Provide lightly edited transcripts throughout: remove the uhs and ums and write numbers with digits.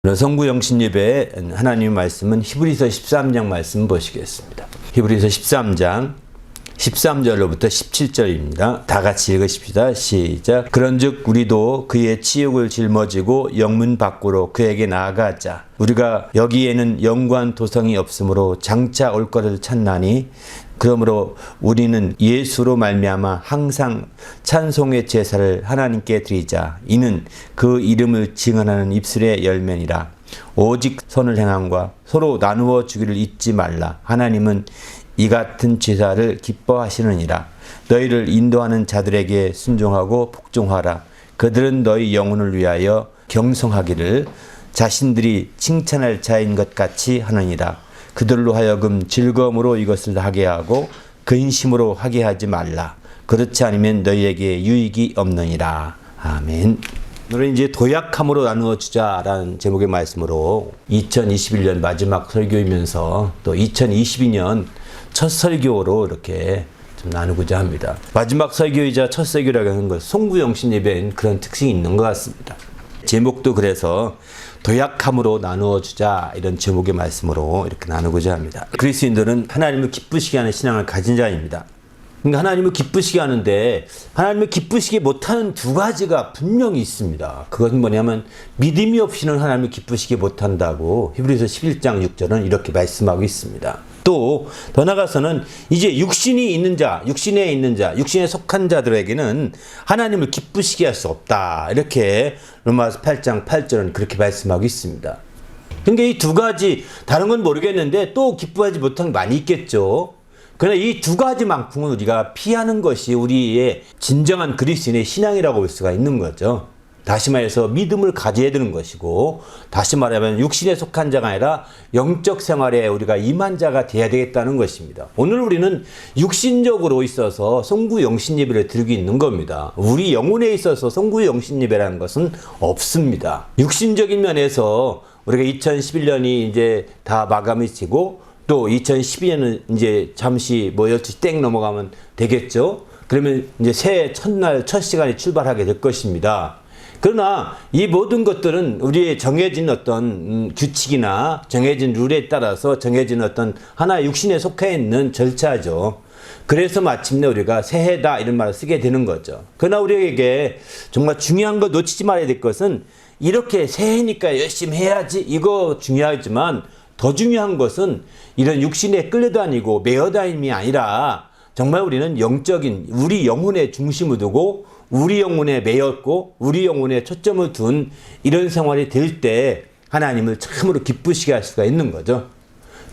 성구 영신 예배 하나님의 말씀은 히브리서 13장 말씀 보시겠습니다. 히브리서 13장 13절로부터 17절입니다. 다 같이 읽으십시다. 시작. 그런즉 우리도 그의 치욕을 짊어지고 영문 밖으로 그에게 나아가자. 우리가 여기에는 영구한 도성이 없으므로 장차 올 것을 찾나니 그러므로 우리는 예수로 말미암아 항상 찬송의 제사를 하나님께 드리자. 이는 그 이름을 증언하는 입술의 열매니라. 오직 선을 행함과 서로 나누어 주기를 잊지 말라. 하나님은 이 같은 제사를 기뻐하시느니라. 너희를 인도하는 자들에게 순종하고 복종하라. 그들은 너희 영혼을 위하여 경성하기를 자신들이 칭찬할 자인 것 같이 하느니라. 그들로 하여금 즐거움으로 이것을 하게 하고 근심으로 하게 하지 말라. 그렇지 않으면 너희에게 유익이 없느니라. 아멘. 오늘은 이제 도약함으로 나누어 주자라는 제목의 말씀으로 2021년 마지막 설교이면서 또 2022년 첫 설교로 이렇게 좀 나누고자 합니다. 마지막 설교이자 첫 설교라고 하는 것, 송구 영신 예배엔 그런 특징이 있는 것 같습니다. 제목도 그래서 도약함으로 나누어 주자 이런 제목의 말씀으로 이렇게 나누고자 합니다. 그리스도인들은 하나님을 기쁘시게 하는 신앙을 가진 자입니다. 그러니까 하나님을 기쁘시게 하는데 하나님을 기쁘시게 못하는 두 가지가 분명히 있습니다. 그것은 뭐냐면 믿음이 없이는 하나님을 기쁘시게 못한다고 히브리서 11장 6절은 이렇게 말씀하고 있습니다. 또 더 나아가서는 이제 육신이 있는 자, 육신에 있는 자, 육신에 속한 자들에게는 하나님을 기쁘시게 할 수 없다. 이렇게 로마서 8장 8절은 그렇게 말씀하고 있습니다. 그러니까 이 두 가지 다른 건 모르겠는데 또 기뻐하지 못한 게 많이 있겠죠. 그러나 이 두 가지만큼은 우리가 피하는 것이 우리의 진정한 그리스도인의 신앙이라고 볼 수가 있는 거죠. 다시 말해서 믿음을 가져야 되는 것이고, 다시 말하면 육신에 속한 자가 아니라 영적 생활에 우리가 임한 자가 되어야 되겠다는 것입니다. 오늘 우리는 육신적으로 있어서 성구 영신 예배를 드리고 있는 겁니다. 우리 영혼에 있어서 성구 영신 예배라는 것은 없습니다. 육신적인 면에서 우리가 2011년이 이제 다 마감이 되고 또 2012년은 이제 잠시 12시 땡 넘어가면 되겠죠. 그러면 이제 새해 첫날 첫 시간이 출발하게 될 것입니다. 그러나 이 모든 것들은 우리의 정해진 어떤 규칙이나 정해진 룰에 따라서 정해진 어떤 하나의 육신에 속해 있는 절차죠. 그래서 마침내 우리가 새해다 이런 말을 쓰게 되는 거죠. 그러나 우리에게 정말 중요한 거 놓치지 말아야 될 것은 이렇게 새해니까 열심히 해야지 이거 중요하지만 더 중요한 것은 이런 육신에 끌려다니고 매어다님이 아니라 정말 우리는 영적인 우리 영혼의 중심을 두고 우리 영혼에 매였고 우리 영혼에 초점을 둔 이런 생활이 될 때 하나님을 참으로 기쁘시게 할 수가 있는 거죠.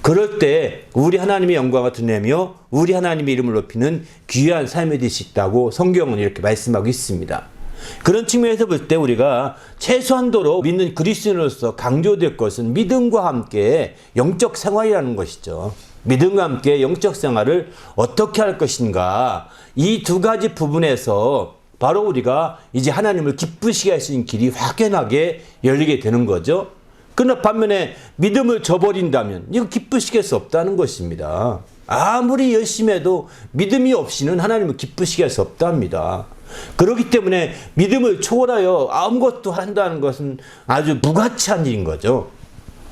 그럴 때 우리 하나님의 영광을 드러내며 우리 하나님의 이름을 높이는 귀한 삶이 될 수 있다고 성경은 이렇게 말씀하고 있습니다. 그런 측면에서 볼 때 우리가 최소한도로 믿는 그리스도인으로서 강조될 것은 믿음과 함께 영적 생활이라는 것이죠. 믿음과 함께 영적 생활을 어떻게 할 것인가, 이 두 가지 부분에서 바로 우리가 이제 하나님을 기쁘시게 할 수 있는 길이 확연하게 열리게 되는 거죠. 그러나 반면에 믿음을 저버린다면 이거 기쁘시게 할 수 없다는 것입니다. 아무리 열심히 해도 믿음이 없이는 하나님을 기쁘시게 할 수 없답니다. 그렇기 때문에 믿음을 초월하여 아무것도 한다는 것은 아주 무가치한 일인 거죠.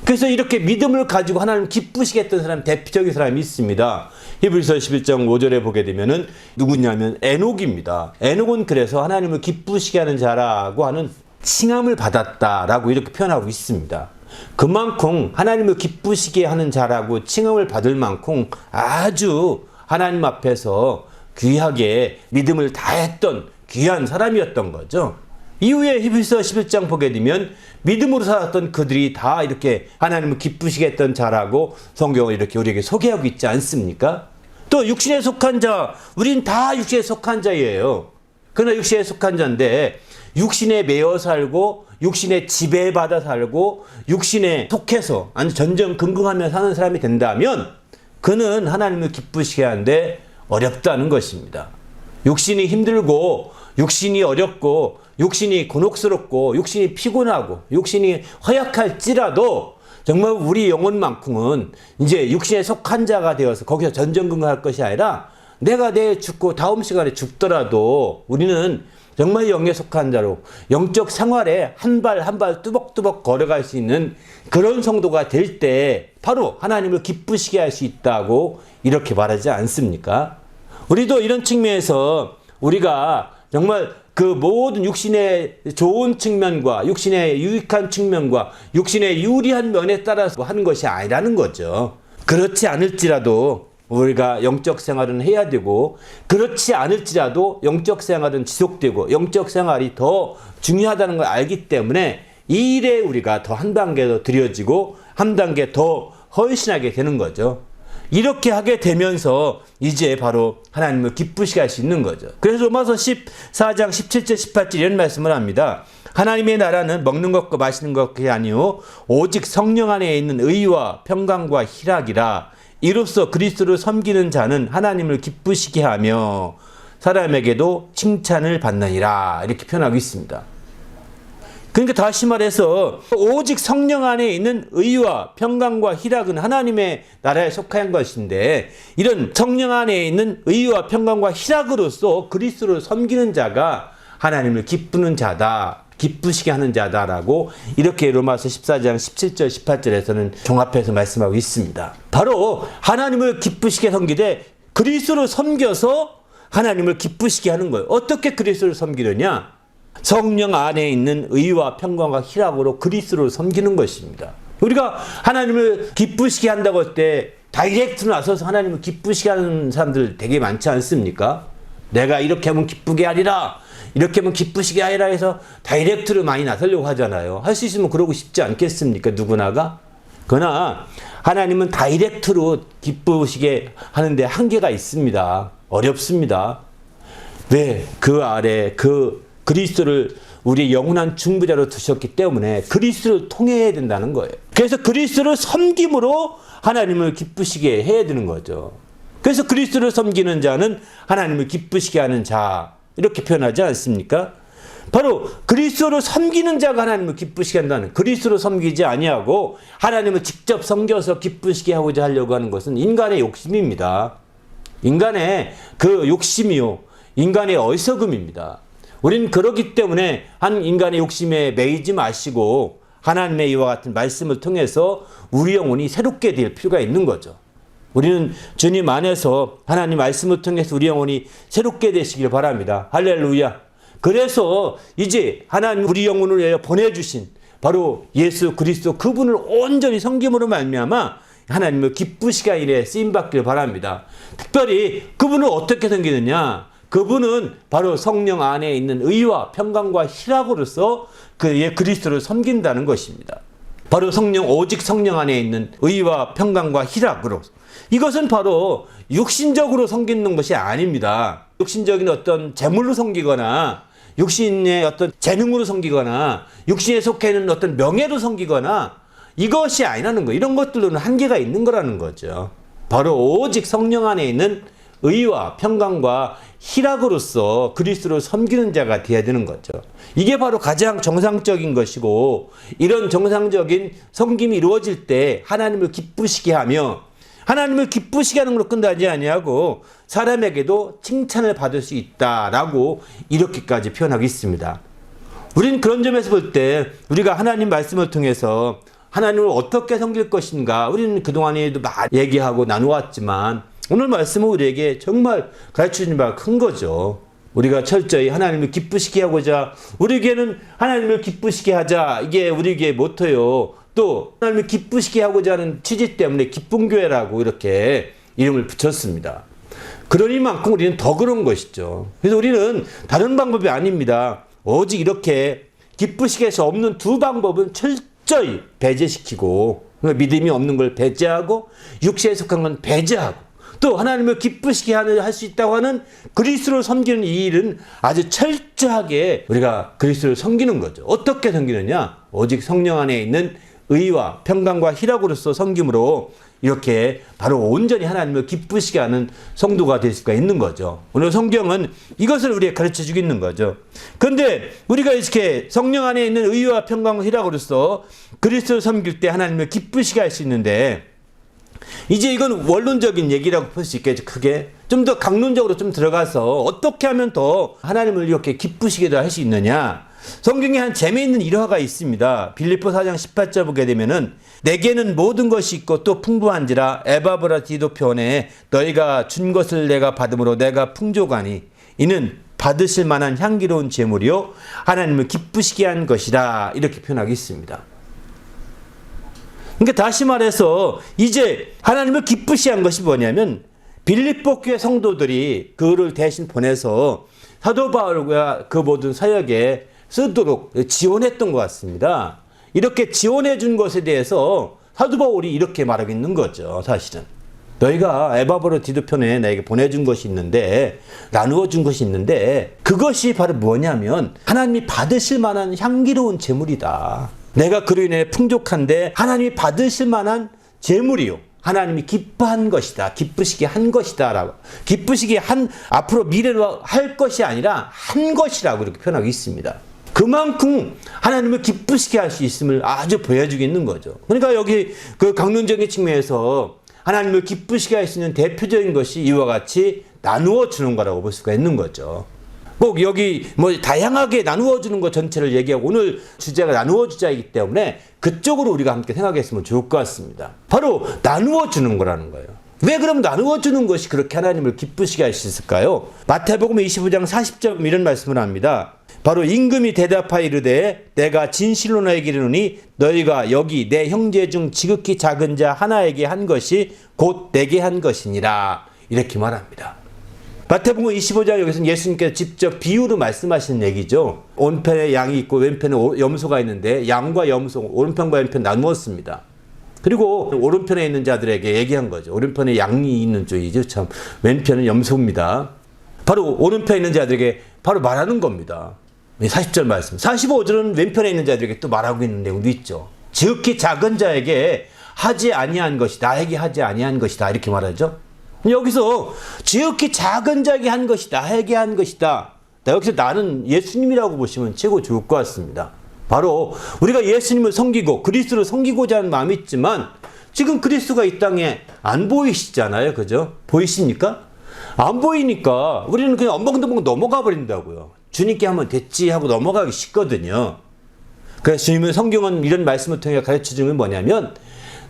그래서 이렇게 믿음을 가지고 하나님을 기쁘시게 했던 사람, 대표적인 사람이 있습니다. 히브리서 11장 5절에 보게 되면은 누구냐면 에녹입니다. 에녹은 그래서 하나님을 기쁘시게 하는 자라고 하는 칭함을 받았다라고 이렇게 표현하고 있습니다. 그만큼 하나님을 기쁘시게 하는 자라고 칭함을 받을 만큼 아주 하나님 앞에서 귀하게 믿음을 다했던 귀한 사람이었던 거죠. 이후에 히브리서 11장 보게 되면 믿음으로 살았던 그들이 다 이렇게 하나님을 기쁘시게 했던 자라고 성경을 이렇게 우리에게 소개하고 있지 않습니까? 또 육신에 속한 자, 우린 다 육신에 속한 자예요. 그러나 육신에 속한 자인데 육신에 매여 살고 육신에 지배받아 살고 육신에 속해서 아니 전전긍긍하며 사는 사람이 된다면 그는 하나님을 기쁘시게 하는데 어렵다는 것입니다. 육신이 힘들고 육신이 어렵고 육신이 곤혹스럽고 육신이 피곤하고 육신이 허약할지라도 정말 우리 영혼만큼은 이제 육신에 속한 자가 되어서 거기서 전전긍긍할 것이 아니라 내가 내일 죽고 다음 시간에 죽더라도 우리는 정말 영에 속한 자로 영적 생활에 한 발 한 발 뚜벅뚜벅 걸어갈 수 있는 그런 성도가 될 때 바로 하나님을 기쁘시게 할 수 있다고 이렇게 말하지 않습니까? 우리도 이런 측면에서 우리가 정말 그 모든 육신의 좋은 측면과 육신의 유익한 측면과 육신의 유리한 면에 따라서 하는 것이 아니라는 거죠. 그렇지 않을지라도 우리가 영적 생활은 해야 되고, 그렇지 않을지라도 영적 생활은 지속되고 영적 생활이 더 중요하다는 걸 알기 때문에 이 일에 우리가 더 한 단계 더 들여지고 한 단계 더 헌신하게 되는 거죠. 이렇게 하게 되면서 이제 바로 하나님을 기쁘시게 할 수 있는 거죠. 그래서 로마서 14장 17절 18절 이런 말씀을 합니다. 하나님의 나라는 먹는 것과 마시는 것이 아니요 오직 성령 안에 있는 의와 평강과 희락이라. 이로써 그리스도를 섬기는 자는 하나님을 기쁘시게 하며 사람에게도 칭찬을 받느니라. 이렇게 표현하고 있습니다. 그러니까 다시 말해서 오직 성령 안에 있는 의와 평강과 희락은 하나님의 나라에 속한 것인데, 이런 성령 안에 있는 의와 평강과 희락으로서 그리스도를 섬기는 자가 하나님을 기쁘는 자다, 기쁘시게 하는 자다라고 이렇게 로마서 14장 17절 18절에서는 종합해서 말씀하고 있습니다. 바로 하나님을 기쁘시게 섬기되 그리스도를 섬겨서 하나님을 기쁘시게 하는 거예요. 어떻게 그리스도를 섬기느냐? 성령 안에 있는 의와 평강과 희락으로 그리스도를 섬기는 것입니다. 우리가 하나님을 기쁘시게 한다고 할 때 다이렉트로 나서서 하나님을 기쁘시게 하는 사람들 되게 많지 않습니까? 내가 이렇게 하면 기쁘게 하리라, 이렇게 하면 기쁘시게 하리라 해서 다이렉트로 많이 나서려고 하잖아요. 할 수 있으면 그러고 싶지 않겠습니까? 누구나가? 그러나 하나님은 다이렉트로 기쁘시게 하는데 한계가 있습니다. 어렵습니다. 왜? 그 아래 그리스도를 우리의 영원한 중보자로 두셨기 때문에 그리스도를 통해야 된다는 거예요. 그래서 그리스도를 섬김으로 하나님을 기쁘시게 해야 되는 거죠. 그래서 그리스도를 섬기는 자는 하나님을 기쁘시게 하는 자, 이렇게 표현하지 않습니까? 바로 그리스도를 섬기는 자가 하나님을 기쁘시게 한다는, 그리스도를 섬기지 아니하고 하나님을 직접 섬겨서 기쁘시게 하고자 하려고 하는 것은 인간의 욕심입니다. 인간의 그 욕심이요, 인간의 어리석음입니다. 우리는 그렇기 때문에 한 인간의 욕심에 매이지 마시고 하나님의 이와 같은 말씀을 통해서 우리 영혼이 새롭게 될 필요가 있는 거죠. 우리는 주님 안에서 하나님 말씀을 통해서 우리 영혼이 새롭게 되시길 바랍니다. 할렐루야. 그래서 이제 하나님 우리 영혼을 위하여 보내주신 바로 예수 그리스도, 그분을 온전히 섬김으로 말미암아 하나님을 기쁘시게 하는 일에 쓰임받기를 바랍니다. 특별히 그분을 어떻게 섬기느냐? 그분은 바로 성령 안에 있는 의와 평강과 희락으로서 그의 그리스도를 섬긴다는 것입니다. 바로 오직 성령 안에 있는 의와 평강과 희락으로. 이것은 바로 육신적으로 섬기는 것이 아닙니다. 육신적인 어떤 재물로 섬기거나 육신의 어떤 재능으로 섬기거나 육신에 속해 있는 어떤 명예로 섬기거나 이것이 아니라는 거예요. 이런 것들로는 한계가 있는 거라는 거죠. 바로 오직 성령 안에 있는 의와 평강과 희락으로서 그리스도를 섬기는 자가 되어야 되는 거죠. 이게 바로 가장 정상적인 것이고, 이런 정상적인 섬김이 이루어질 때 하나님을 기쁘시게 하며, 하나님을 기쁘시게 하는 걸로 끝나지 아니하고 사람에게도 칭찬을 받을 수 있다라고 이렇게까지 표현하고 있습니다. 우리는 그런 점에서 볼 때 우리가 하나님 말씀을 통해서 하나님을 어떻게 섬길 것인가, 우리는 그동안에도 많이 얘기하고 나누었지만 오늘 말씀은 우리에게 정말 가르쳐주는 바가 큰 거죠. 우리가 철저히 하나님을 기쁘시게 하고자, 우리에게는 하나님을 기쁘시게 하자, 이게 우리에게 모토요. 또 하나님을 기쁘시게 하고자 하는 취지 때문에 기쁜 교회라고 이렇게 이름을 붙였습니다. 그러니만큼 우리는 더 그런 것이죠. 그래서 우리는 다른 방법이 아닙니다. 오직 이렇게 기쁘시게 할 수 없는 두 방법은 철저히 배제시키고, 믿음이 없는 걸 배제하고 육체에 속한 건 배제하고, 또 하나님을 기쁘시게 할 수 있다고 하는 그리스도를 섬기는 이 일은 아주 철저하게 우리가 그리스도를 섬기는 거죠. 어떻게 섬기느냐? 오직 성령 안에 있는 의와 평강과 희락으로서 섬김으로 이렇게 바로 온전히 하나님을 기쁘시게 하는 성도가 될 수가 있는 거죠. 오늘 성경은 이것을 우리에게 가르쳐주고 있는 거죠. 그런데 우리가 이렇게 성령 안에 있는 의와 평강과 희락으로서 그리스도를 섬길 때 하나님을 기쁘시게 할 수 있는데, 이제 이건 원론적인 얘기라고 볼 수 있겠죠. 크게 좀 더 강론적으로 좀 들어가서 어떻게 하면 더 하나님을 이렇게 기쁘시게 할 수 있느냐. 성경에 한 재미있는 일화가 있습니다. 빌립보 4장 18절 보게 되면은 내게는 모든 것이 있고 또 풍부한지라 에바브라디도 편에 너희가 준 것을 내가 받음으로 내가 풍족하니 이는 받으실 만한 향기로운 제물이요 하나님을 기쁘시게 한 것이라 이렇게 표현하고 있습니다. 그러니까 다시 말해서 이제 하나님을 기쁘시게 한 것이 뭐냐면 빌립보 교회 성도들이 그를 대신 보내서 사도 바울과 그 모든 사역에 쓰도록 지원했던 것 같습니다. 이렇게 지원해 준 것에 대해서 사도 바울이 이렇게 말하고 있는 거죠. 사실은 너희가 에바브로디도 편에 나에게 보내준 것이 있는데 나누어 준 것이 있는데 그것이 바로 뭐냐면 하나님이 받으실 만한 향기로운 제물이다. 내가 그로 인해 풍족한데 하나님이 받으실 만한 제물이요 하나님이 기뻐한 것이다. 기쁘시게 한 것이다. 라고. 기쁘시게 한, 앞으로 미래로 할 것이 아니라 한 것이라고 이렇게 표현하고 있습니다. 그만큼 하나님을 기쁘시게 할 수 있음을 아주 보여주고 있는 거죠. 그러니까 여기 그 강론적인 측면에서 하나님을 기쁘시게 할 수 있는 대표적인 것이 이와 같이 나누어 주는 거라고 볼 수가 있는 거죠. 꼭 여기 뭐 다양하게 나누어 주는 것 전체를 얘기하고 오늘 주제가 나누어 주자이기 때문에 그쪽으로 우리가 함께 생각했으면 좋을 것 같습니다. 바로 나누어 주는 거라는 거예요. 왜 그럼 나누어 주는 것이 그렇게 하나님을 기쁘시게 할 수 있을까요? 마태복음 25장 40절 이런 말씀을 합니다. 바로 임금이 대답하여 이르되 내가 진실로 너에게 이르노니 너희가 여기 내 형제 중 지극히 작은 자 하나에게 한 것이 곧 내게 한 것이니라 이렇게 말합니다. 마태복음 25장 여기서는 예수님께서 직접 비유로 말씀하시는 얘기죠. 오른편에 양이 있고 왼편에 염소가 있는데 양과 염소, 오른편과 왼편 나누었습니다. 그리고 오른편에 있는 자들에게 얘기한 거죠. 오른편에 양이 있는 쪽이죠. 참 왼편은 염소입니다. 바로 오른편에 있는 자들에게 바로 말하는 겁니다. 40절 말씀. 45절은 왼편에 있는 자들에게 또 말하고 있는 내용도 있죠. 지극히 작은 자에게 하지 아니한 것이 나에게 하지 아니한 것이다 이렇게 말하죠. 여기서 지극히 작은 자에게 한 것이 나에게 한 것이다. 여기서 나는 예수님이라고 보시면 최고 좋을 것 같습니다. 바로 우리가 예수님을 섬기고 그리스도를 섬기고자 하는 마음이 있지만 지금 그리스도가 이 땅에 안 보이시잖아요. 그죠? 보이십니까? 안 보이니까 우리는 그냥 엉벙덩벙 넘어가 버린다고요. 주님께 하면 됐지 하고 넘어가기 쉽거든요. 그래서 주님은 성경은 이런 말씀을 통해 가르쳐주는 건 뭐냐면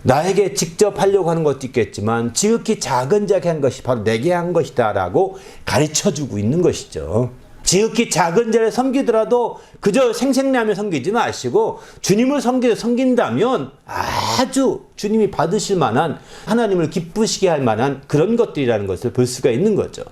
나에게 직접 하려고 하는 것도 있겠지만 지극히 작은 자에게 한 것이 바로 내게 한 것이다 라고 가르쳐주고 있는 것이죠. 지극히 작은 자를 섬기더라도 그저 생색내며 섬기지 마시고 주님을 섬긴다면 아주 주님이 받으실 만한 하나님을 기쁘시게 할 만한 그런 것들이라는 것을 볼 수가 있는 거죠.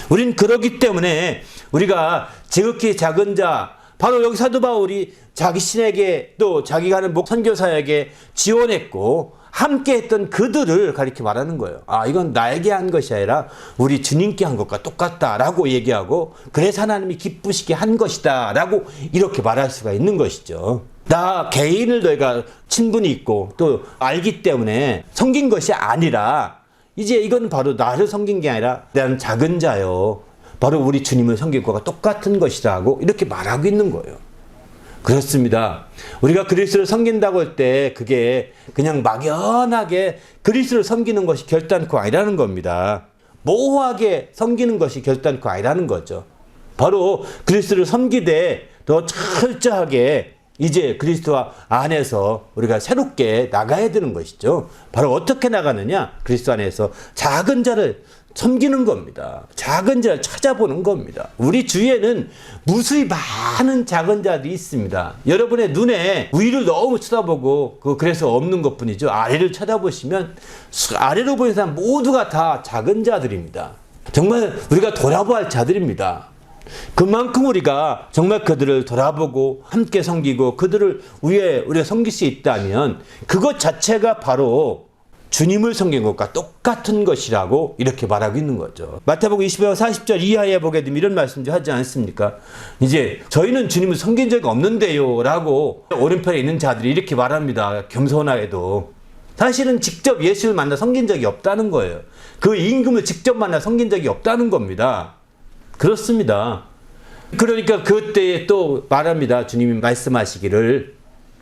우린 그렇기 때문에 우리가 지극히 작은 자 바로 여기 사도 바울이 자기 신에게 또 자기가 하는 선교사에게 지원했고 함께 했던 그들을 가리켜 말하는 거예요. 아, 이건 나에게 한 것이 아니라 우리 주님께 한 것과 똑같다라고 얘기하고 그래서 하나님이 기쁘시게 한 것이다라고 이렇게 말할 수가 있는 것이죠. 나 개인을 너희가 친분이 있고 또 알기 때문에 섬긴 것이 아니라 이제 이건 바로 나를 섬긴 게 아니라 나는 작은 자요. 바로 우리 주님을 섬길 것과 똑같은 것이라고 이렇게 말하고 있는 거예요. 그렇습니다. 우리가 그리스도를 섬긴다고 할 때 그게 그냥 막연하게 그리스도를 섬기는 것이 결단코 아니라는 겁니다. 모호하게 섬기는 것이 결단코 아니라는 거죠. 바로 그리스도를 섬기되 더 철저하게 이제 그리스도 안에서 우리가 새롭게 나가야 되는 것이죠. 바로 어떻게 나가느냐? 그리스도 안에서 작은 자를 섬기는 겁니다. 작은 자를 찾아보는 겁니다. 우리 주위에는 무수히 많은 작은 자들이 있습니다. 여러분의 눈에 위를 너무 쳐다보고 그래서 없는 것뿐이죠. 아래를 쳐다보시면 아래로 보이는 사람 모두가 다 작은 자들입니다. 정말 우리가 돌아봐야 할 자들입니다. 그만큼 우리가 정말 그들을 돌아보고 함께 섬기고 그들을 위해 우리가 섬길 수 있다면 그것 자체가 바로 주님을 섬긴 것과 똑같은 것이라고 이렇게 말하고 있는 거죠. 마태복음 20장 40절 이하에 보게 되면 이런 말씀도 하지 않습니까? 이제 저희는 주님을 섬긴 적이 없는데요 라고 오른편에 있는 자들이 이렇게 말합니다. 겸손하게도. 사실은 직접 예수를 만나 섬긴 적이 없다는 거예요. 그 임금을 직접 만나 섬긴 적이 없다는 겁니다. 그렇습니다. 그러니까 그때에 또 말합니다. 주님이 말씀하시기를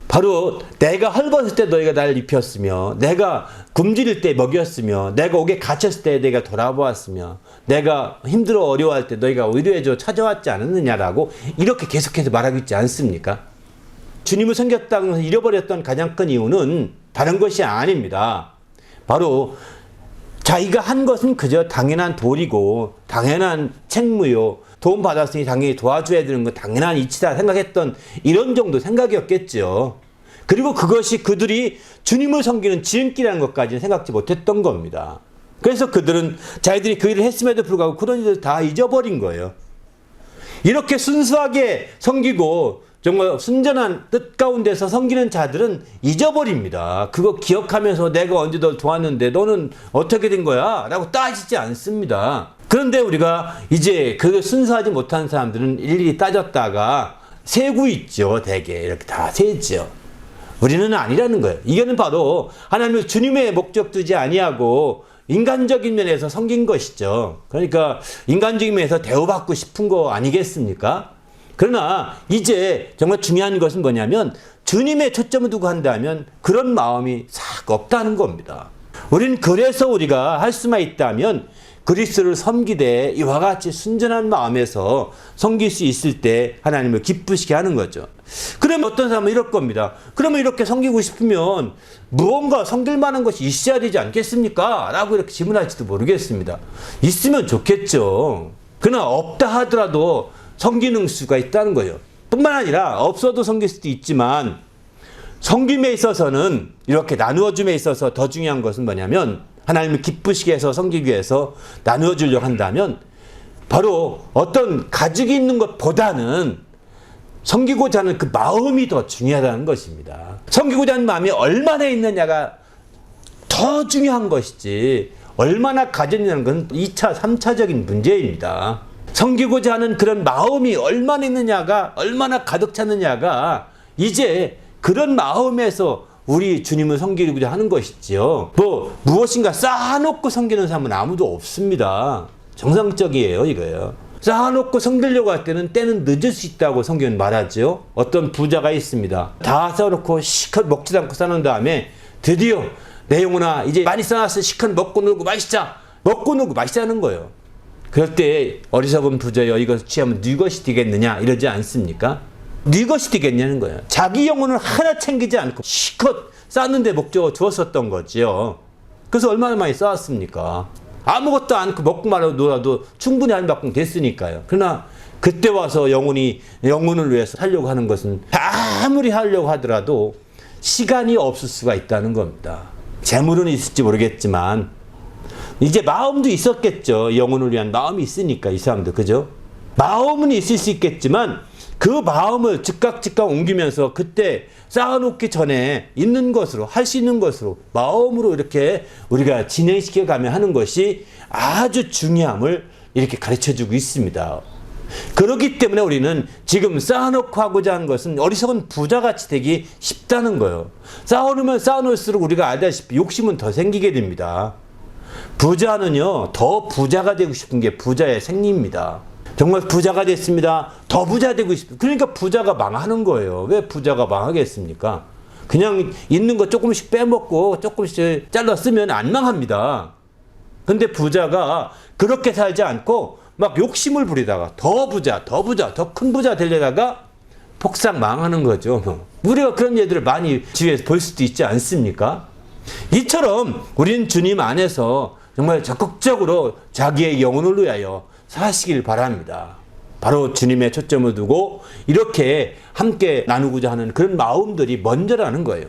바로 내가 헐벗을 때 너희가 나를 입혔으며, 내가 굶주릴 때 먹였으며, 내가 옥에 갇혔을 때 내가 돌아보았으며, 내가 힘들어 어려워할 때 너희가 위로해줘 찾아왔지 않았느냐라고 이렇게 계속해서 말하고 있지 않습니까? 주님을 섬겼다는 것을 잃어버렸던 가장 큰 이유는 다른 것이 아닙니다. 바로 자기가 한 것은 그저 당연한 도리고 당연한 책무요, 도움 받았으니 당연히 도와줘야 되는 건 당연한 이치다 생각했던 이런 정도 생각이었겠죠. 그리고 그것이 그들이 주님을 섬기는 지름길이라는 것까지는 생각지 못했던 겁니다. 그래서 그들은 자기들이 그 일을 했음에도 불구하고 그런 일을 다 잊어버린 거예요. 이렇게 순수하게 섬기고 정말 순전한 뜻 가운데서 섬기는 자들은 잊어버립니다. 그거 기억하면서 내가 언제 널 도왔는데 너는 어떻게 된 거야? 라고 따지지 않습니다. 그런데 우리가 이제 그 순수하지 못한 사람들은 일일이 따졌다가 세고 있죠. 대개 이렇게 다 세죠. 우리는 아니라는 거예요. 이거는 바로 하나님을 주님의 목적 두지 아니하고 인간적인 면에서 섬긴 것이죠. 그러니까 인간적인 면에서 대우받고 싶은 거 아니겠습니까? 그러나 이제 정말 중요한 것은 뭐냐면 주님의 초점을 두고 한다면 그런 마음이 싹 없다는 겁니다. 우리는 그래서 우리가 할 수만 있다면 그리스도를 섬기되 이와 같이 순전한 마음에서 섬길 수 있을 때 하나님을 기쁘시게 하는 거죠. 그러면 어떤 사람은 이럴 겁니다. 그러면 이렇게 섬기고 싶으면 무언가 섬길 만한 것이 있어야 되지 않겠습니까? 라고 이렇게 질문할지도 모르겠습니다. 있으면 좋겠죠. 그러나 없다 하더라도 섬기는 수가 있다는 거예요. 뿐만 아니라 없어도 섬길 수도 있지만 섬김에 있어서는 이렇게 나누어줌에 있어서 더 중요한 것은 뭐냐면 하나님을 기쁘시게 해서 섬기기 위해서 나누어 주려고 한다면 바로 어떤 가지고 있는 것보다는 섬기고자 하는 그 마음이 더 중요하다는 것입니다. 섬기고자 하는 마음이 얼마나 있느냐가 더 중요한 것이지 얼마나 가졌냐는 건 2차, 3차적인 문제입니다. 섬기고자 하는 그런 마음이 얼마나 있느냐가 얼마나 가득 찼느냐가 이제 그런 마음에서 우리 주님을 섬기고자 하는 것이지요. 무엇인가 쌓아놓고 섬기는 사람은 아무도 없습니다. 정상적이에요, 이거예요. 쌓아놓고 섬기려고 할 때는 늦을 수 있다고 성경은 말하죠. 어떤 부자가 있습니다. 다 쌓아놓고 시컷 먹지도 않고 쌓아놓은 다음에 드디어 내 영혼아 이제 많이 쌓았어. 시컷 먹고 놀고 마시자. 먹고 놀고 마시자는 거예요. 그럴 때 어리석은 부자여 이것을 취하면 네 것이 되겠느냐 이러지 않습니까? 네 것이 되겠냐는 거예요. 자기 영혼을 하나 챙기지 않고 시컷 쌓는데 목적을 두었었던 거죠. 그래서 얼마나 많이 쌓았습니까? 아무것도 않고 먹고 말고 놀아도 충분히 한 만큼 됐으니까요. 그러나 그때 와서 영혼을 위해서 살려고 하는 것은 아무리 하려고 하더라도 시간이 없을 수가 있다는 겁니다. 재물은 있을지 모르겠지만 이제 마음도 있었겠죠. 영혼을 위한 마음이 있으니까 이 사람도 그죠? 마음은 있을 수 있겠지만 그 마음을 즉각 옮기면서 그때 쌓아놓기 전에 있는 것으로 할 수 있는 것으로 마음으로 이렇게 우리가 진행시켜 가며 하는 것이 아주 중요함을 이렇게 가르쳐주고 있습니다. 그렇기 때문에 우리는 지금 쌓아놓고 하고자 하는 것은 어리석은 부자같이 되기 쉽다는 거예요. 쌓아놓으면 쌓아놓을수록 우리가 알다시피 욕심은 더 생기게 됩니다. 부자는요 더 부자가 되고 싶은 게 부자의 생리입니다. 정말 부자가 됐습니다. 더 부자 되고 싶다. 그러니까 부자가 망하는 거예요. 왜 부자가 망하겠습니까? 그냥 있는 거 조금씩 빼먹고 조금씩 잘라 쓰면 안 망합니다. 근데 부자가 그렇게 살지 않고 막 욕심을 부리다가 더 큰 부자 되려다가 폭삭 망하는 거죠. 우리가 그런 예들을 많이 주위에서 볼 수도 있지 않습니까? 이처럼 우리는 주님 안에서 정말 적극적으로 자기의 영혼을 위하여 사시길 바랍니다. 바로 주님의 초점을 두고 이렇게 함께 나누고자 하는 그런 마음들이 먼저라는 거예요.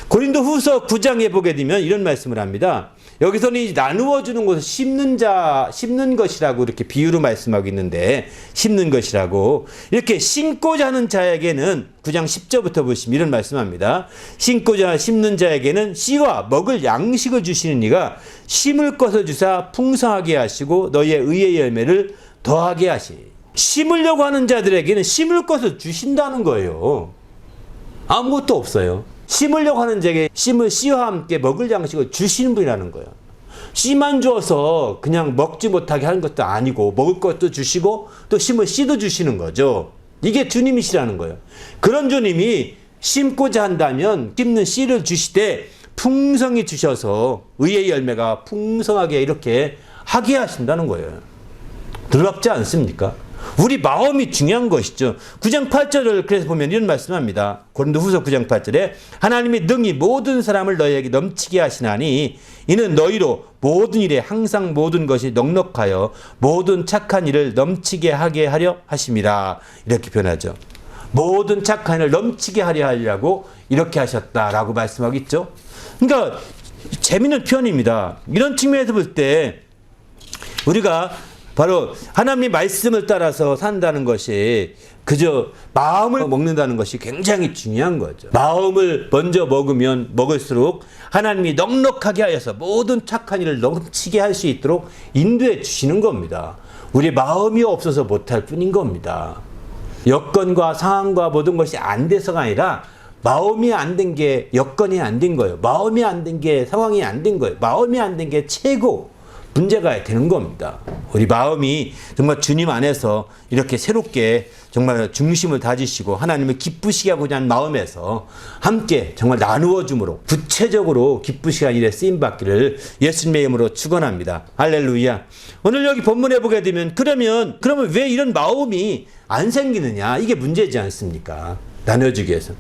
고린도 후서 9장에 보게 되면 이런 말씀을 합니다. 여기서는 이 나누어 주는 것을 심는 것이라고 이렇게 비유로 말씀하고 있는데 심는 것이라고 이렇게 심고자 하는 자에게는 9장 10절부터 보시면 이런 말씀합니다. 심고자 심는 자에게는 씨와 먹을 양식을 주시는 이가 심을 것을 주사 풍성하게 하시고 너희의 의의 열매를 더하게 하시. 심으려고 하는 자들에게는 심을 것을 주신다는 거예요. 아무것도 없어요. 심으려고 하는 자에게 심을 씨와 함께 먹을 양식을 주시는 분이라는 거예요. 씨만 주어서 그냥 먹지 못하게 하는 것도 아니고 먹을 것도 주시고 또 심을 씨도 주시는 거죠. 이게 주님이시라는 거예요. 그런 주님이 심고자 한다면 심는 씨를 주시되 풍성히 주셔서 의의 열매가 풍성하게 이렇게 하게 하신다는 거예요. 놀랍지 않습니까? 우리 마음이 중요한 것이죠. 9장 8절을 그래서 보면 이런 말씀합니다. 고린도후서 9장 8절에 하나님이 능히 모든 사람을 너희에게 넘치게 하시나니 이는 너희로 모든 일에 항상 모든 것이 넉넉하여 모든 착한 일을 넘치게 하게 하려 하심이라. 이렇게 표현하죠. 모든 착한 일을 넘치게 하려 하려고 이렇게 하셨다라고 말씀하고 있죠. 그러니까 재미있는 표현입니다. 이런 측면에서 볼 때 우리가 바로 하나님의 말씀을 따라서 산다는 것이 그저 마음을 먹는다는 것이 굉장히 중요한 거죠. 마음을 먼저 먹으면 먹을수록 하나님이 넉넉하게 하여서 모든 착한 일을 넘치게 할 수 있도록 인도해 주시는 겁니다. 우리 마음이 없어서 못할 뿐인 겁니다. 여건과 상황과 모든 것이 안 돼서가 아니라 마음이 안 된 게 여건이 안 된 거예요. 마음이 안 된 게 상황이 안 된 거예요. 마음이 안 된 게 최고 문제가 되는 겁니다. 우리 마음이 정말 주님 안에서 이렇게 새롭게 정말 중심을 다지시고 하나님을 기쁘시게 하고자 하는 마음에서 함께 정말 나누어 줌으로 구체적으로 기쁘시게 하는 일에 쓰임받기를 예수님의 이름으로 축원합니다. 할렐루야. 오늘 여기 본문에 보게 되면 그러면 왜 이런 마음이 안 생기느냐, 이게 문제지 않습니까? 나눠주기 위해서.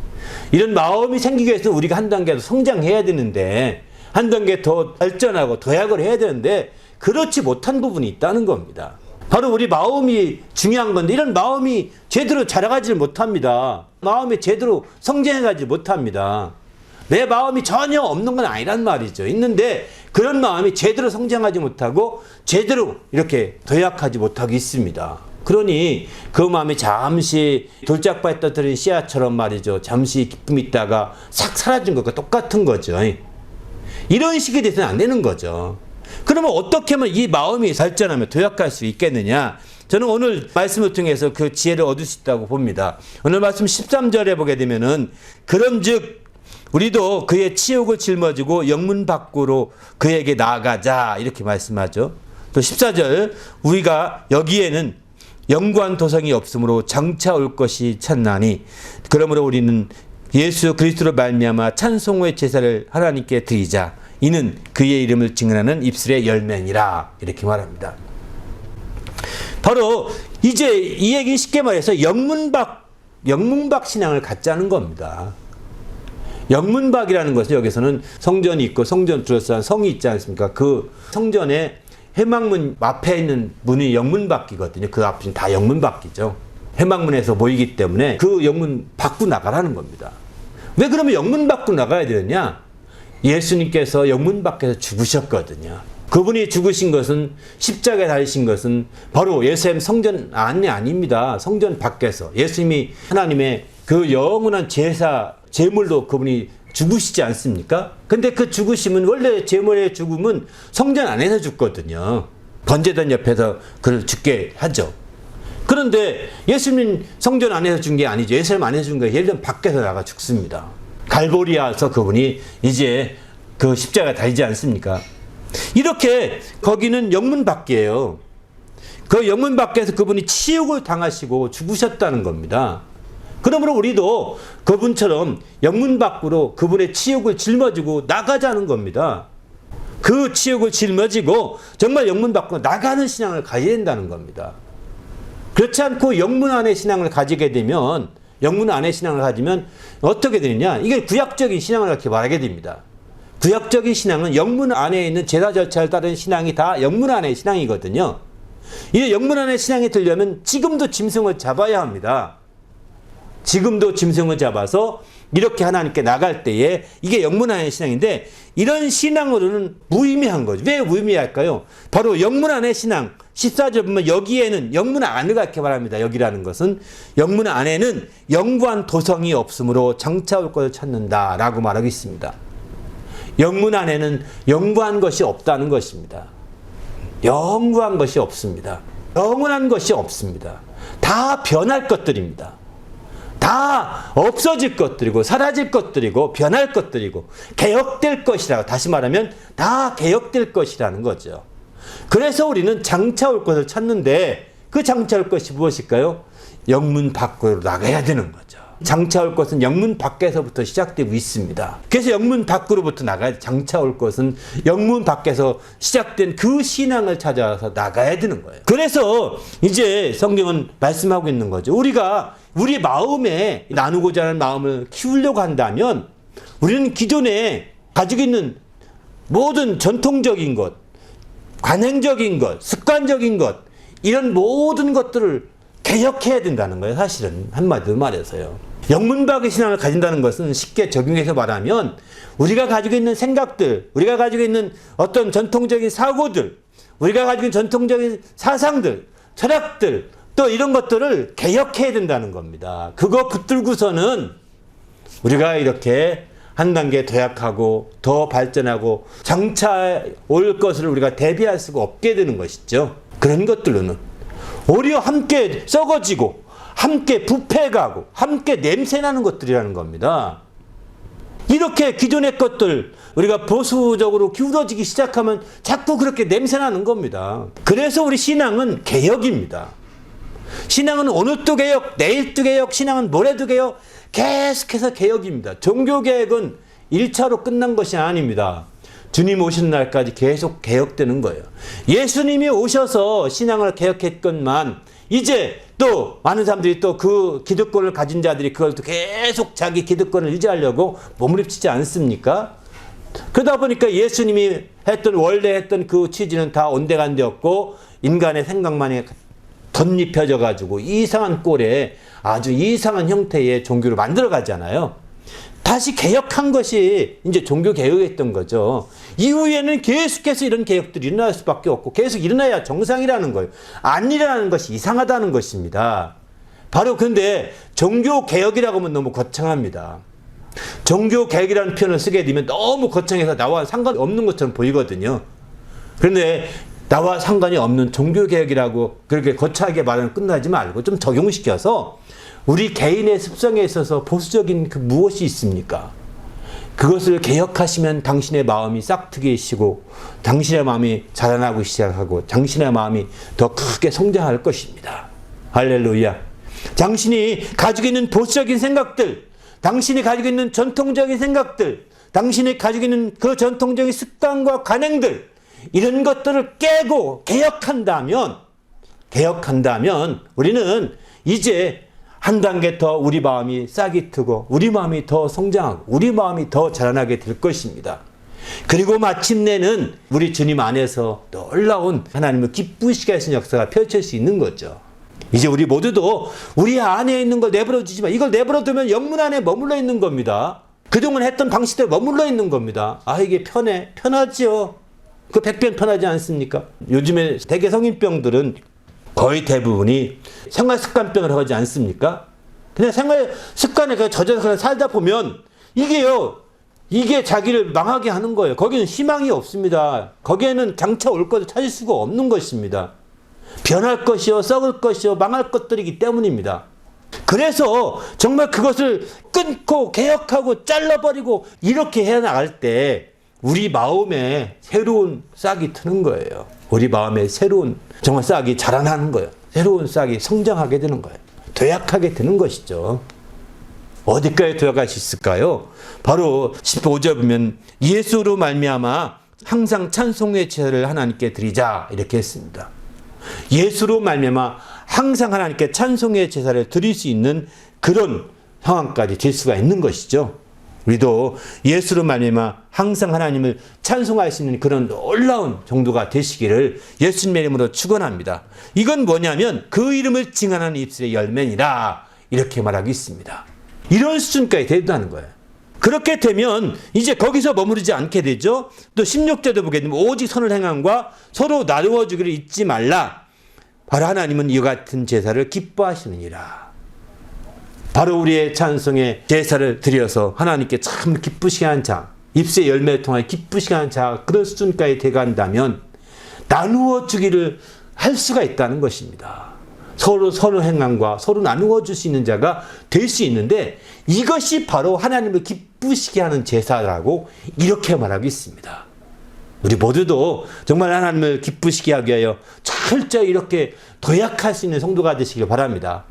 이런 마음이 생기기 위해서 우리가 한 단계 더 성장해야 되는데, 한 단계 더 발전하고 도약을 해야 되는데 그렇지 못한 부분이 있다는 겁니다. 바로 우리 마음이 중요한 건데 이런 마음이 제대로 자라가지 못합니다. 마음이 제대로 성장해가지 못합니다. 내 마음이 전혀 없는 건 아니란 말이죠. 있는데 그런 마음이 제대로 성장하지 못하고 제대로 이렇게 도약하지 못하고 있습니다. 그러니 그 마음이 잠시 돌짝밭에 떨어진 씨앗처럼 말이죠. 잠시 기쁨이 있다가 싹 사라진 것과 똑같은 거죠. 이런 식이 돼서는 안 되는 거죠. 그러면 어떻게 하면 이 마음이 발전하며 도약할 수 있겠느냐? 저는 오늘 말씀을 통해서 그 지혜를 얻을 수 있다고 봅니다. 오늘 말씀 13절에 보게 되면은 그런즉 우리도 그의 치욕을 짊어지고 영문 밖으로 그에게 나아가자 이렇게 말씀하죠. 또 14절 우리가 여기에는 영구한 도성이 없으므로 장차 올 것이 찾나니 그러므로 우리는 예수 그리스도로 말미암아 찬송의 제사를 하나님께 드리자. 이는 그의 이름을 증언하는 입술의 열매니라. 이렇게 말합니다. 바로 이제 이 얘기는 쉽게 말해서 영문박 신앙을 갖자는 겁니다. 영문박이라는 것은 여기서는 성전이 있고 성전 둘러싼 성이 있지 않습니까? 그 성전에 회막문 앞에 있는 문이 영문밖이거든요. 그 앞은 다 영문밖이죠. 회막문에서 모이기 때문에 그 영문 밖으로 나가라는 겁니다. 왜 그러면 영문 밖으로 나가야 되느냐? 예수님께서 영문 밖에서 죽으셨거든요. 그분이 죽으신 것은 십자가에 달리신 것은 바로 예루살렘 성전 안이 아닙니다. 성전 밖에서 예수님이 하나님의 그 영원한 제물로 그분이 죽으시지 않습니까? 근데 그 죽으심은 원래 제물의 죽음은 성전 안에서 죽거든요. 번제단 옆에서 그를 죽게 하죠. 그런데 예수님 성전 안에서 죽은 게 아니죠. 예루살렘 안에서 죽은 거예요. 예루살렘 밖에서 나가 죽습니다. 갈보리아서 그분이 이제 그 십자가에 달리지 않습니까? 이렇게 거기는 영문 밖이에요. 그 영문 밖에서 그분이 치욕을 당하시고 죽으셨다는 겁니다. 그러므로 우리도 그분처럼 영문 밖으로 그분의 치욕을 짊어지고 나가자는 겁니다. 그 치욕을 짊어지고 정말 영문 밖으로 나가는 신앙을 가져야 된다는 겁니다. 그렇지 않고 영문 안에 신앙을 가지게 되면 영문 안에 신앙을 가지면 어떻게 되느냐? 이게 구약적인 신앙을 이렇게 말하게 됩니다. 구약적인 신앙은 영문 안에 있는 제사 절차를 따르는 신앙이 다 영문 안의 신앙이거든요. 이 영문 안의 신앙이 되려면 지금도 짐승을 잡아야 합니다. 지금도 짐승을 잡아서 이렇게 하나님께 나갈 때에 이게 영문 안의 신앙인데 이런 신앙으로는 무의미한 거죠. 왜 무의미할까요? 바로 영문 안의 신앙 14절 보면 여기에는 영문 안을 이렇게 말합니다. 여기라는 것은 영문 안에는 영구한 도성이 없으므로 장차 올 것을 찾는다 라고 말하고 있습니다. 영문 안에는 영구한 것이 없다는 것입니다. 영구한 것이 없습니다. 영원한 것이 없습니다. 다 변할 것들입니다. 다 없어질 것들이고 사라질 것들이고 변할 것들이고 개혁될 것이라고 다시 말하면 다 개혁될 것이라는 거죠. 그래서 우리는 장차 올 것을 찾는데 그 장차 올 것이 무엇일까요? 영문 밖으로 나가야 되는 거죠. 장차올 것은 영문 밖에서부터 시작되고 있습니다. 그래서 영문 밖으로부터 나가야 돼. 장차올 것은 영문 밖에서 시작된 그 신앙을 찾아서 나가야 되는 거예요. 그래서 이제 성경은 말씀하고 있는 거죠. 우리가 우리 마음에 나누고자 하는 마음을 키우려고 한다면 우리는 기존에 가지고 있는 모든 전통적인 것, 관행적인 것, 습관적인 것, 이런 모든 것들을 개혁해야 된다는 거예요. 사실은 한마디로 말해서요. 영문밖의 신앙을 가진다는 것은 쉽게 적용해서 말하면 우리가 가지고 있는 생각들, 우리가 가지고 있는 어떤 전통적인 사고들, 우리가 가지고 있는 전통적인 사상들, 철학들, 또 이런 것들을 개혁해야 된다는 겁니다. 그거 붙들고서는 우리가 이렇게 한 단계 도약하고 더 발전하고 장차 올 것을 우리가 대비할 수가 없게 되는 것이죠. 그런 것들로는 오히려 함께 썩어지고 함께 부패가고 함께 냄새나는 것들이라는 겁니다. 이렇게 기존의 것들 우리가 보수적으로 기울어지기 시작하면 자꾸 그렇게 냄새나는 겁니다. 그래서 우리 신앙은 개혁입니다. 신앙은 오늘도 개혁, 내일도 개혁, 신앙은 모레도 개혁, 계속해서 개혁입니다. 종교개혁은 1차로 끝난 것이 아닙니다. 주님 오시는 날까지 계속 개혁되는 거예요. 예수님이 오셔서 신앙을 개혁했건만 이제 또 많은 사람들이 또 그 기득권을 가진 자들이 그걸 또 계속 자기 기득권을 유지하려고 몸부림치지 않습니까? 그러다 보니까 예수님이 원래 했던 그 취지는 다 온데간데없고 인간의 생각만이 덧입혀져 가지고 이상한 꼴에 아주 이상한 형태의 종교를 만들어 가잖아요. 다시 개혁한 것이 이제 종교 개혁이었던 거죠. 이후에는 계속해서 이런 개혁들이 일어날 수밖에 없고 계속 일어나야 정상이라는 거예요. 안 일어나는 것이 이상하다는 것입니다. 바로 근데 종교 개혁이라고 하면 너무 거창합니다. 종교 개혁이라는 표현을 쓰게 되면 너무 거창해서 나와 상관없는 것처럼 보이거든요. 그런데 나와 상관이 없는 종교개혁이라고 그렇게 거창하게 말하면 끝나지 말고 좀 적용시켜서 우리 개인의 습성에 있어서 보수적인 그 무엇이 있습니까? 그것을 개혁하시면 당신의 마음이 싹트기시고 당신의 마음이 자라나고 시작하고 당신의 마음이 더 크게 성장할 것입니다. 할렐루야. 당신이 가지고 있는 보수적인 생각들, 당신이 가지고 있는 전통적인 생각들, 당신이 가지고 있는 그 전통적인 습관과 관행들, 이런 것들을 깨고 개혁한다면 우리는 이제 한 단계 더 우리 마음이 싹이 트고 우리 마음이 더 성장하고 우리 마음이 더 자라나게 될 것입니다. 그리고 마침내는 우리 주님 안에서 놀라운 하나님을 기쁘시게 하시는 역사가 펼칠 수 있는 거죠. 이제 우리 모두도 우리 안에 있는 걸 내버려 두지만 이걸 내버려 두면 영문 안에 머물러 있는 겁니다. 그동안 했던 방식대로 머물러 있는 겁니다. 아, 이게 편하지요. 그 백변 편하지 않습니까? 요즘에 대개 성인병들은 거의 대부분이 생활습관병을 하지 않습니까? 그냥 생활습관에 젖어서 살다 보면 이게 자기를 망하게 하는 거예요. 거기는 희망이 없습니다. 거기에는 장차 올 것을 찾을 수가 없는 것입니다. 변할 것이요, 썩을 것이요, 망할 것들이기 때문입니다. 그래서 정말 그것을 끊고 개혁하고 잘라버리고 이렇게 해나갈 때 우리 마음에 새로운 싹이 트는 거예요. 우리 마음에 새로운 정말 싹이 자라나는 거예요. 새로운 싹이 성장하게 되는 거예요. 도약하게 되는 것이죠. 어디까지 도약할 수 있을까요? 바로 15절 보면 예수로 말미암아 항상 찬송의 제사를 하나님께 드리자 이렇게 했습니다. 예수로 말미암아 항상 하나님께 찬송의 제사를 드릴 수 있는 그런 상황까지 될 수가 있는 것이죠. 우리도 예수로 말미암아 항상 하나님을 찬송할 수 있는 그런 놀라운 정도가 되시기를 예수님의 이름으로 축원합니다. 이건 뭐냐면 그 이름을 징하는 입술의 열매니라 이렇게 말하고 있습니다. 이런 수준까지 된다는 거예요. 그렇게 되면 이제 거기서 머무르지 않게 되죠. 또 16절도 보게 되면 오직 선을 행함과 서로 나누어 주기를 잊지 말라. 바로 하나님은 이와 같은 제사를 기뻐하시느니라. 바로 우리의 찬송의 제사를 드려서 하나님께 참 기쁘시게 한 자, 입술의 열매를 통해 기쁘시게 한 자, 그런 수준까지 돼간다면 나누어 주기를 할 수가 있다는 것입니다. 서로 행함과 서로 나누어 줄 수 있는 자가 될 수 있는데 이것이 바로 하나님을 기쁘시게 하는 제사라고 이렇게 말하고 있습니다. 우리 모두도 정말 하나님을 기쁘시게 하기 위하여 철저히 이렇게 도약할 수 있는 성도가 되시길 바랍니다.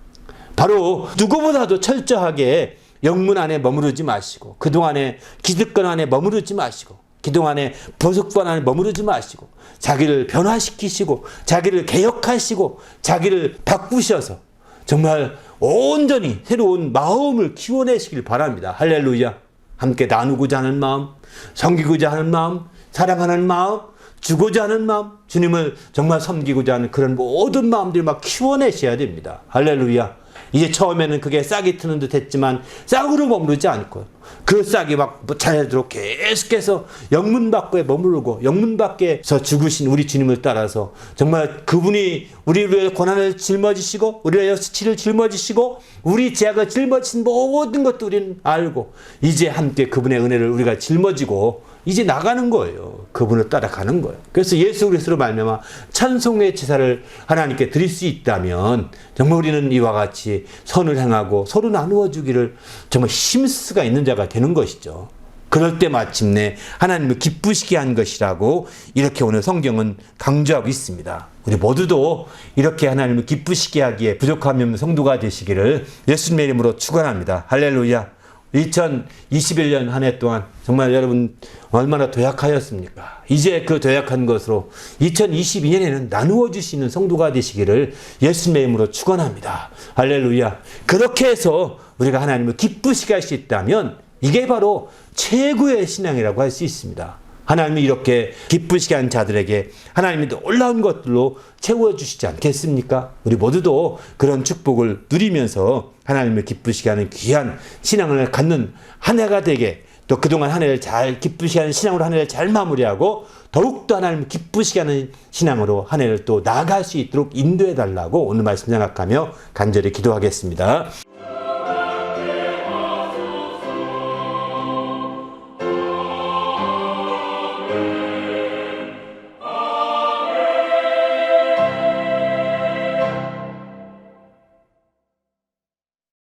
바로 누구보다도 철저하게 영문 안에 머무르지 마시고, 그동안에 기득권 안에 머무르지 마시고, 그동안에 보석권 안에 머무르지 마시고, 자기를 변화시키시고 자기를 개혁하시고 자기를 바꾸셔서 정말 온전히 새로운 마음을 키워내시길 바랍니다. 할렐루야. 함께 나누고자 하는 마음, 섬기고자 하는 마음, 사랑하는 마음, 주고자 하는 마음, 주님을 정말 섬기고자 하는 그런 모든 마음들을 막 키워내셔야 됩니다. 할렐루야. 이제 처음에는 그게 싹이 트는 듯 했지만 싹으로 머무르지 않고 그 싹이 막 자라도록 계속해서 영문 밖에 머무르고 영문 밖에서 죽으신 우리 주님을 따라서 정말 그분이 우리의 고난을 짊어지시고 우리의 수치를 짊어지시고 우리 죄악을 짊어지신 모든 것도 우리는 알고 이제 함께 그분의 은혜를 우리가 짊어지고 이제 나가는 거예요. 그분을 따라가는 거예요. 그래서 예수 그리스도로 말미암아 찬송의 제사를 하나님께 드릴 수 있다면 정말 우리는 이와 같이 선을 행하고 서로 나누어 주기를 정말 힘쓰가 있는 자가 되는 것이죠. 그럴 때 마침내 하나님을 기쁘시게 한 것이라고 이렇게 오늘 성경은 강조하고 있습니다. 우리 모두도 이렇게 하나님을 기쁘시게 하기에 부족함이 없는 성도가 되시기를 예수님의 이름으로 축원합니다. 할렐루야. 2021년 한 해 동안 정말 여러분 얼마나 도약하였습니까? 이제 그 도약한 것으로 2022년에는 나누어 주시는 성도가 되시기를 예수님의 이름으로 축원합니다. 할렐루야. 그렇게 해서 우리가 하나님을 기쁘시게 할 수 있다면 이게 바로 최고의 신앙이라고 할 수 있습니다. 하나님이 이렇게 기쁘시게 한 자들에게 하나님이 놀라운 것들로 채워주시지 않겠습니까? 우리 모두도 그런 축복을 누리면서 하나님을 기쁘시게 하는 귀한 신앙을 갖는 한 해가 되게, 또 그동안 한 해를 잘 기쁘시게 하는 신앙으로 한 해를 잘 마무리하고 더욱더 하나님을 기쁘시게 하는 신앙으로 한 해를 또 나아갈 수 있도록 인도해 달라고 오늘 말씀 생각하며 간절히 기도하겠습니다.